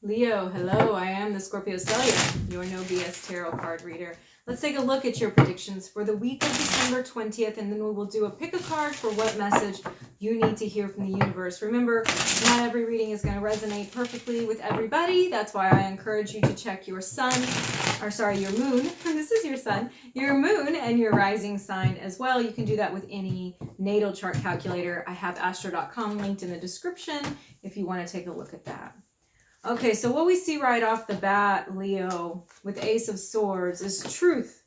Leo, hello, I am the Scorpio Stellium, your no BS tarot card reader. Let's take a look at your predictions for the week of December 20th, and then we will do a pick a card for what message you need to hear from the universe. Remember, not every reading is going to resonate perfectly with everybody. That's why I encourage you to check your your moon. This is your sun, your moon, and your rising sign as well. You can do that with any natal chart calculator. I have astro.com linked in the description if you want to take a look at that. Okay, so what we see right off the bat, Leo, with Ace of Swords is truth.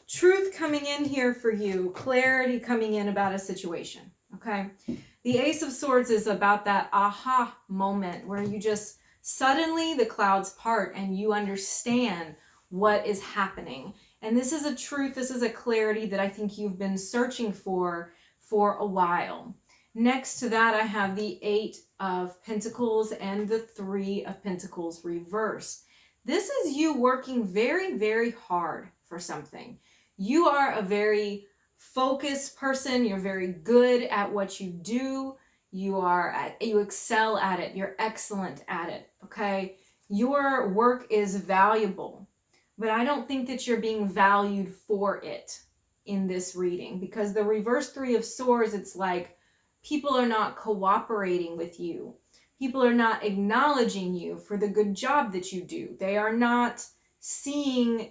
Truth coming in here for you. Clarity coming in about a situation, okay? The Ace of Swords is about that aha moment where you just suddenly the clouds part and you understand what is happening. And this is a truth, this is a clarity that I think you've been searching for a while. Next to that, I have the Eight of Pentacles and the Three of Pentacles reversed. This is you working very, very hard for something. You are a very focused person. You're very good at what you do. You excel at it. You're excellent at it, okay? Your work is valuable, but I don't think that you're being valued for it in this reading, because the reverse Three of Swords, it's like, people are not cooperating with you. People are not acknowledging you for the good job that you do. They are not seeing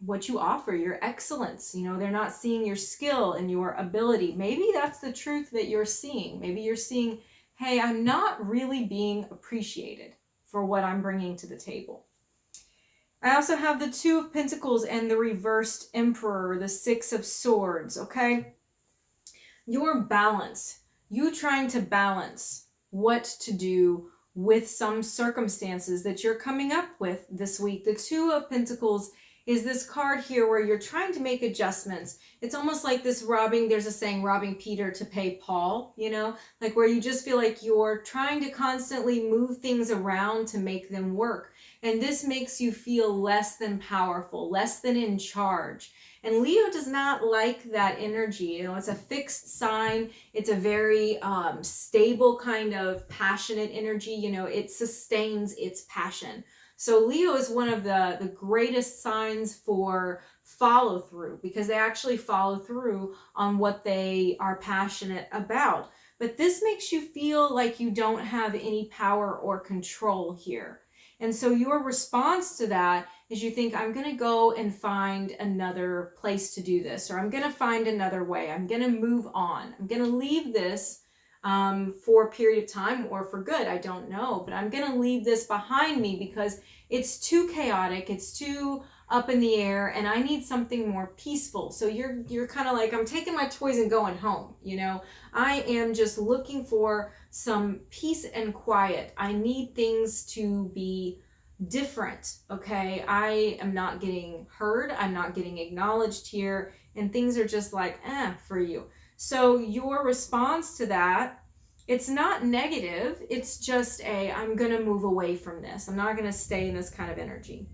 what you offer, your excellence. You know, they're not seeing your skill and your ability. Maybe that's the truth that you're seeing. Maybe you're seeing, hey, I'm not really being appreciated for what I'm bringing to the table. I also have the Two of Pentacles and the reversed Emperor, the Six of Swords, okay? Your balance, you trying to balance what to do with some circumstances that you're coming up with this week. The Two of Pentacles is this card here where you're trying to make adjustments. It's almost like this there's a saying, robbing Peter to pay Paul, you know, like where you just feel like you're trying to constantly move things around to make them work. And this makes you feel less than powerful, less than in charge. And Leo does not like that energy. You know, it's a fixed sign. It's a very stable kind of passionate energy. You know, it sustains its passion. So Leo is one of the greatest signs for follow through, because they actually follow through on what they are passionate about. But this makes you feel like you don't have any power or control here. And so your response to that is you think, I'm going to go and find another place to do this, or I'm going to find another way. I'm going to move on. I'm going to leave this for a period of time, or for good. I don't know, but I'm going to leave this behind me because it's too chaotic. It's too up in the air, and I need something more peaceful. So you're kind of like, I'm taking my toys and going home. You know, I am just looking for some peace and quiet. I need things to be different. Okay. I am not getting heard. I'm not getting acknowledged here, and things are just like, for you. So your response to that, it's not negative. It's just I'm going to move away from this. I'm not going to stay in this kind of energy.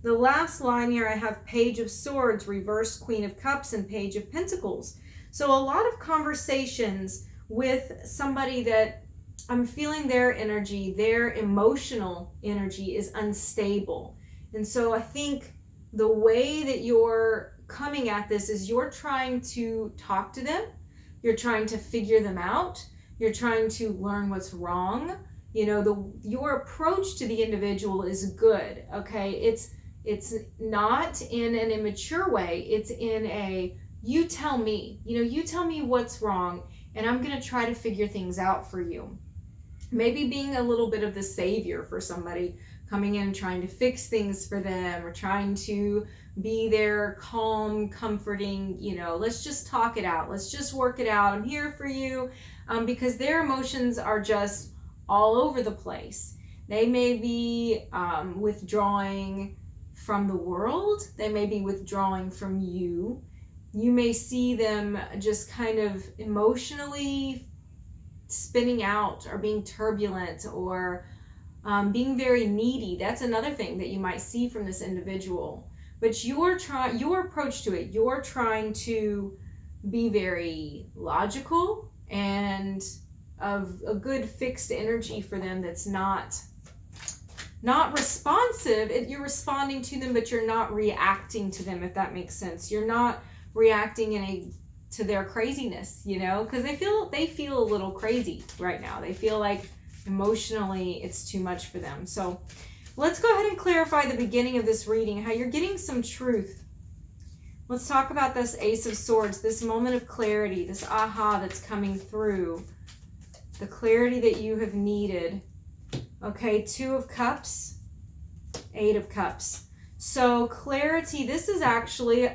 The last line here, I have Page of Swords, reverse Queen of Cups, and Page of Pentacles. So a lot of conversations with somebody that I'm feeling their energy, their emotional energy is unstable. And so I think the way that you're coming at this is you're trying to talk to them. You're trying to figure them out. You're trying to learn what's wrong. You know, your approach to the individual is good, okay? It's not in an immature way. It's in a, you tell me, you tell me what's wrong, and I'm going to try to figure things out for you. Maybe being a little bit of the savior for somebody, coming in and trying to fix things for them, or trying to be their calm, comforting, let's just talk it out. Let's just work it out. I'm here for you, because their emotions are just all over the place. They may be withdrawing from the world. They may be withdrawing from you. You may see them just kind of emotionally spinning out, or being turbulent, or being very needy. That's another thing that you might see from this individual. But your approach to it, you're trying to be very logical and a good fixed energy for them that's not responsive. You're responding to them, but you're not reacting to them, if that makes sense. You're not reacting to their craziness, you know, because they feel a little crazy right now. They feel like emotionally it's too much for them. So let's go ahead and clarify the beginning of this reading, how you're getting some truth. Let's talk about this Ace of Swords, this moment of clarity, this aha that's coming through, the clarity that you have needed. Okay, Two of Cups, Eight of Cups. So clarity, this is actually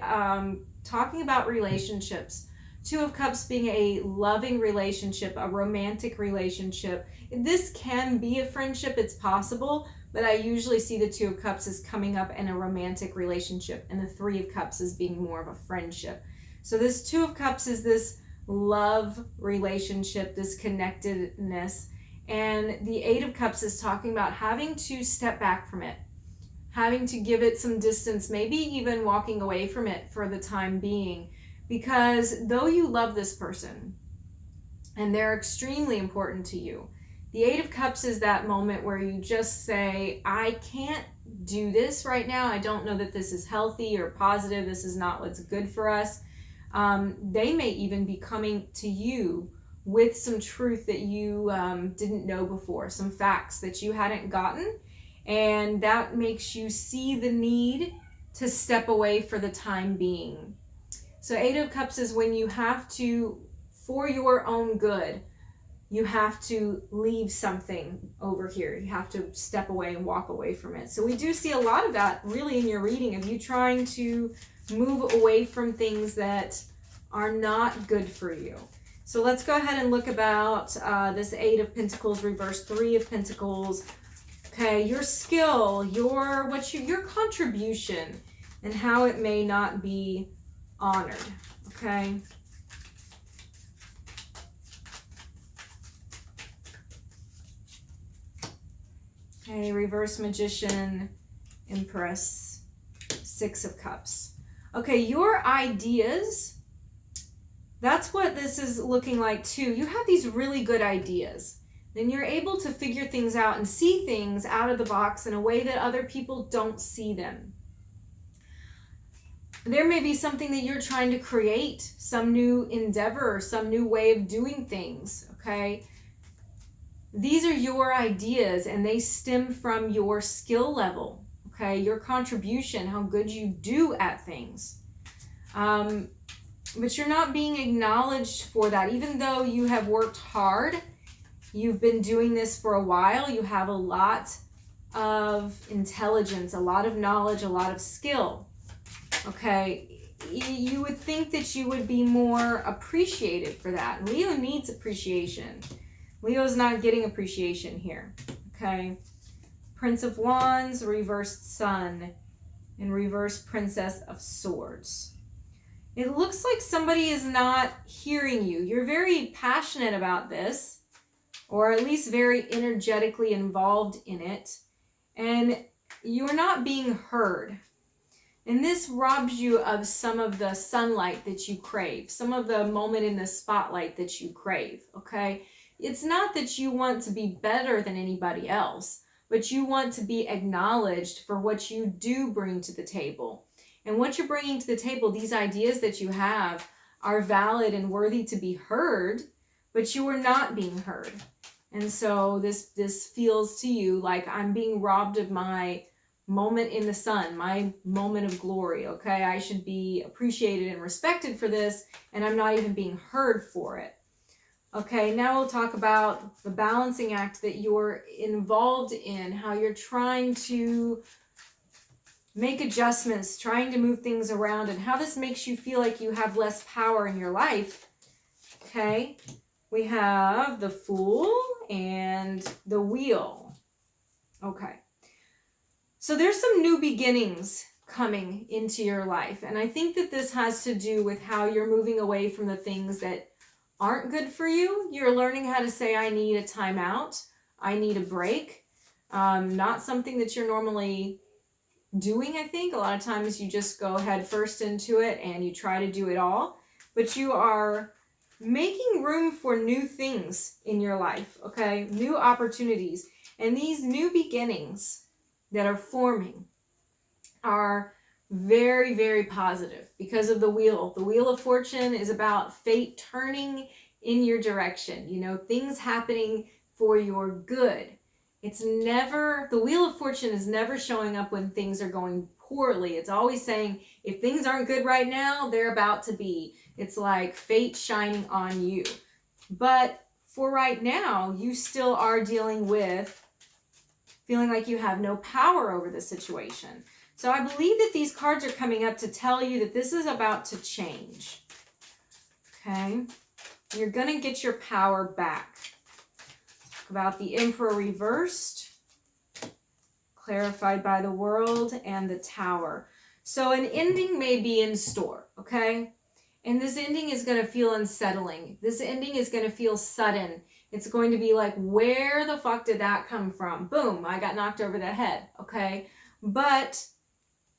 talking about relationships. Two of Cups being a loving relationship, a romantic relationship. This can be a friendship, it's possible, but I usually see the Two of Cups as coming up in a romantic relationship, and the Three of Cups as being more of a friendship. So this Two of Cups is this love relationship, this connectedness, and the Eight of Cups is talking about having to step back from it, having to give it some distance, maybe even walking away from it for the time being, because though you love this person and they're extremely important to you, the Eight of Cups is that moment where you just say, I can't do this right now. I don't know that this is healthy or positive. This is not what's good for us. They may even be coming to you with some truth that you didn't know before, some facts that you hadn't gotten, and that makes you see the need to step away for the time being. So Eight of Cups is when you have to, for your own good, you have to leave something over here. You have to step away and walk away from it. So we do see a lot of that really in your reading, of you trying to move away from things that are not good for you. So let's go ahead and look about this Eight of Pentacles reverse, Three of Pentacles. Okay, your skill, your contribution, and how it may not be honored. Okay. Okay, reverse Magician, Empress, Six of Cups. Okay, your ideas, that's what this is looking like too. You have these really good ideas. Then you're able to figure things out and see things out of the box in a way that other people don't see them. There may be something that you're trying to create, some new endeavor, some new way of doing things, okay? These are your ideas and they stem from your skill level, okay? Your contribution, how good you do at things. But you're not being acknowledged for that. Even though you have worked hard, you've been doing this for a while, you have a lot of intelligence, a lot of knowledge, a lot of skill, okay? You would think that you would be more appreciated for that. Leo needs appreciation. Leo's not getting appreciation here, okay? Prince of Wands, reversed Sun, and reversed Princess of Swords. It looks like somebody is not hearing you. You're very passionate about this, or at least very energetically involved in it, and you're not being heard. And this robs you of some of the sunlight that you crave, some of the moment in the spotlight that you crave, okay? It's not that you want to be better than anybody else, but you want to be acknowledged for what you do bring to the table. And what you're bringing to the table, these ideas that you have, are valid and worthy to be heard, but you are not being heard. And so this feels to you like I'm being robbed of my moment in the sun, my moment of glory, okay? I should be appreciated and respected for this, and I'm not even being heard for it. Okay, now we'll talk about the balancing act that you're involved in, how you're trying to make adjustments, trying to move things around, and how this makes you feel like you have less power in your life. Okay, we have the Fool and the Wheel. Okay, so there's some new beginnings coming into your life, and I think that this has to do with how you're moving away from the things that aren't good for you. You're learning how to say, I need a timeout, I need a break. Not something that you're normally doing, I think. A lot of times you just go head first into it and you try to do it all, but you are making room for new things in your life, okay? New opportunities. And these new beginnings that are forming are very, very positive because of the wheel. The Wheel of Fortune is about fate turning in your direction, you know, things happening for your good. It's never, the Wheel of Fortune is never showing up when things are going poorly. It's always saying, if things aren't good right now, they're about to be. It's like fate shining on you. But for right now, you still are dealing with feeling like you have no power over the situation. So I believe that these cards are coming up to tell you that this is about to change. Okay? You're going to get your power back. Talk about the Emperor reversed, clarified by the World, and the Tower. So an ending may be in store, okay? And this ending is going to feel unsettling. This ending is going to feel sudden. It's going to be like, where the fuck did that come from? Boom, I got knocked over the head, okay? But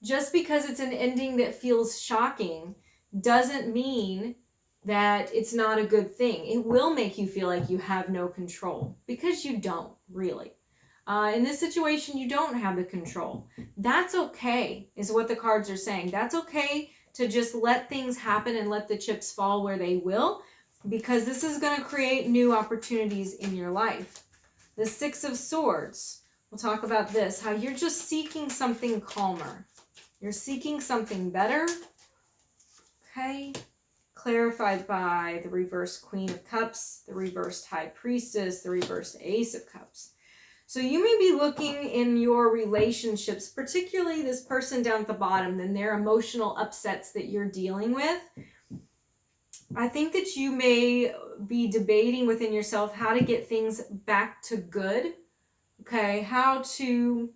just because it's an ending that feels shocking doesn't mean that it's not a good thing. It will make you feel like you have no control because you don't really. In this situation, you don't have the control. That's okay, is what the cards are saying. That's okay to just let things happen and let the chips fall where they will, because this is going to create new opportunities in your life. The Six of Swords. We'll talk about this, how you're just seeking something calmer. You're seeking something better. Okay. Clarified by the reversed Queen of Cups, the reversed High Priestess, the reversed Ace of Cups. So you may be looking in your relationships, particularly this person down at the bottom, and their emotional upsets that you're dealing with. I think that you may be debating within yourself how to get things back to good. Okay, how to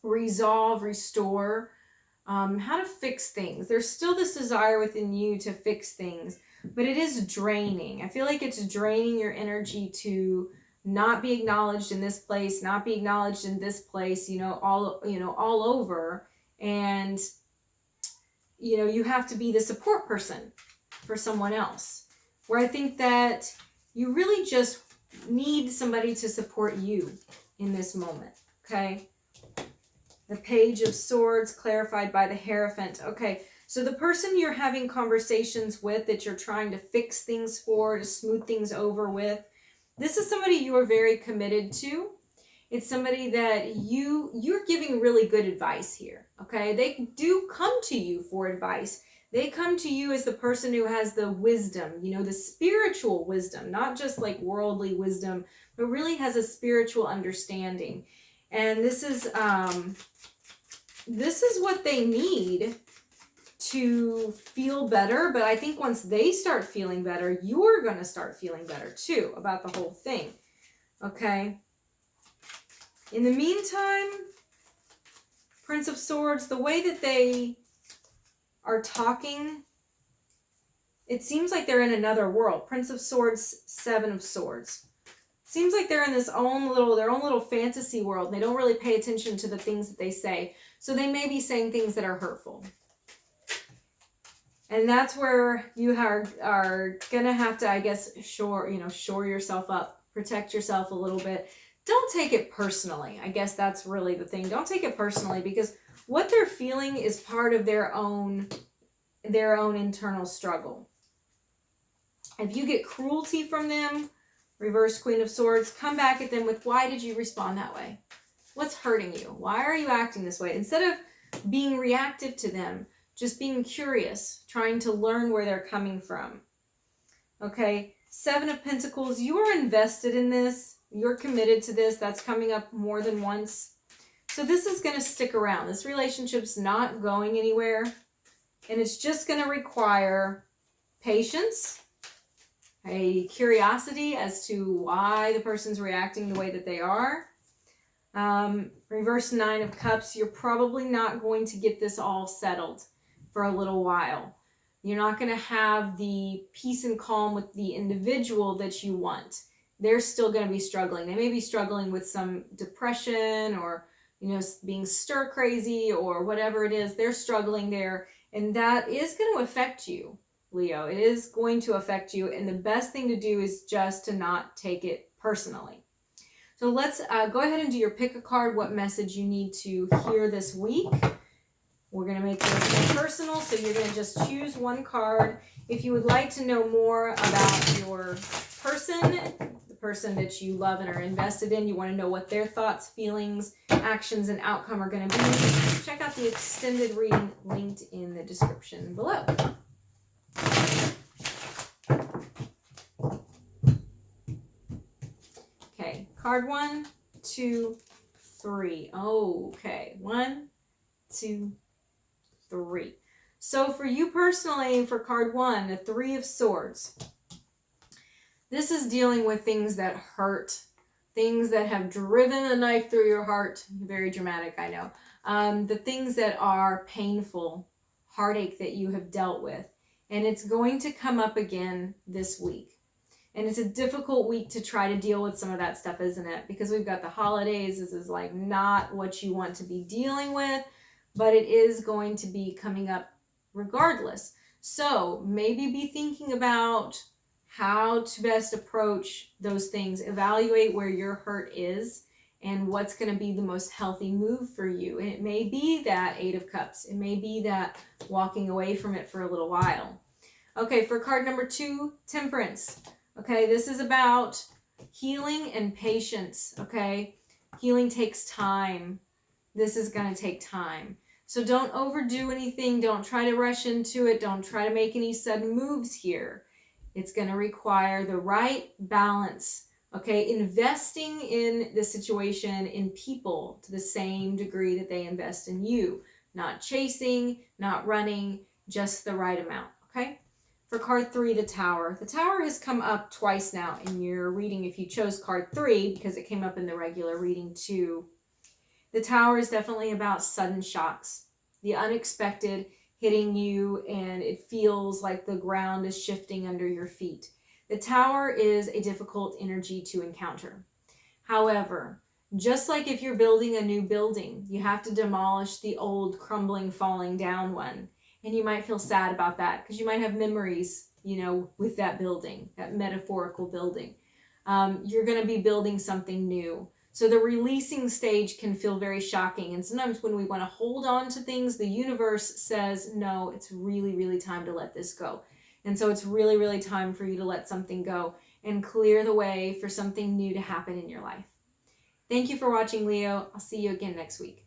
resolve, restore, how to fix things. There's still this desire within you to fix things, but it is draining. I feel like it's draining your energy to not be acknowledged in this place, not be acknowledged in this place, all over. And, you have to be the support person for someone else. Where I think that you really just need somebody to support you in this moment, okay? The Page of Swords, clarified by the Hierophant. Okay, so the person you're having conversations with, that you're trying to fix things for, to smooth things over with, this is somebody you are very committed to. It's somebody that you're giving really good advice here, okay? They do come to you for advice. They come to you as the person who has the wisdom, the spiritual wisdom, not just like worldly wisdom, but really has a spiritual understanding. And this is what they need to feel better. But I think once they start feeling better, you're going to start feeling better too about the whole thing. Okay. In the meantime, Prince of Swords, the way that they are talking, it seems like they're in another world. Prince of Swords, Seven of Swords. Seems like they're in their own little fantasy world. They don't really pay attention to the things that they say. So they may be saying things that are hurtful. And that's where you are going to have to, I guess, shore yourself up, protect yourself a little bit. Don't take it personally. I guess that's really the thing. Don't take it personally, because what they're feeling is part of their own internal struggle. If you get cruelty from them, reverse Queen of Swords, come back at them with, why did you respond that way? What's hurting you? Why are you acting this way? Instead of being reactive to them, just being curious, trying to learn where they're coming from. Okay, Seven of Pentacles, you are invested in this. You're committed to this. That's coming up more than once. So this is going to stick around. This relationship's not going anywhere. And it's just going to require patience, a curiosity as to why the person's reacting the way that they are. Reverse Nine of Cups, you're probably not going to get this all settled for a little while. You're not going to have the peace and calm with the individual that you want. They're still going to be struggling. They may be struggling with some depression or, being stir crazy or whatever it is. They're struggling there, and that is going to affect you Leo. It is going to affect you, and the best thing to do is just to not take it personally. So let's go ahead and do your pick a card, what message you need to hear this week. We're going to make this personal, so you're going to just choose one card. If you would like to know more about your person, the person that you love and are invested in, you want to know what their thoughts, feelings, actions, and outcome are going to be, check out the extended reading linked in the description below. Okay, card 1, 2, 3. Okay, 1, 2, 3. So for you personally, for card 1, the 3 of Swords, this is dealing with things that hurt, things that have driven a knife through your heart. Very dramatic, I know. The things that are painful, heartache that you have dealt with. And it's going to come up again this week. And it's a difficult week to try to deal with some of that stuff, isn't it? Because we've got the holidays. This is like not what you want to be dealing with, but it is going to be coming up regardless. So maybe be thinking about how to best approach those things. Evaluate where your hurt is and what's going to be the most healthy move for you. And it may be that 8 of Cups. It may be that walking away from it for a little while. Okay, for card number 2, Temperance. Okay, this is about healing and patience, okay? Healing takes time. This is going to take time. So don't overdo anything. Don't try to rush into it. Don't try to make any sudden moves here. It's going to require the right balance, okay? Investing in the situation, in people to the same degree that they invest in you. Not chasing, not running, just the right amount, okay? For card 3, the Tower. The Tower has come up twice now in your reading if you chose card 3 because it came up in the regular reading too. The Tower is definitely about sudden shocks, the unexpected hitting you, and it feels like the ground is shifting under your feet. The Tower is a difficult energy to encounter. However, just like if you're building a new building, you have to demolish the old crumbling, falling down one. And you might feel sad about that because you might have memories, you know, with that building, that metaphorical building. You're going to be building something new. So the releasing stage can feel very shocking. And sometimes when we want to hold on to things, the universe says, no, it's really, really time to let this go. And so it's really, really time for you to let something go and clear the way for something new to happen in your life. Thank you for watching, Leo. I'll see you again next week.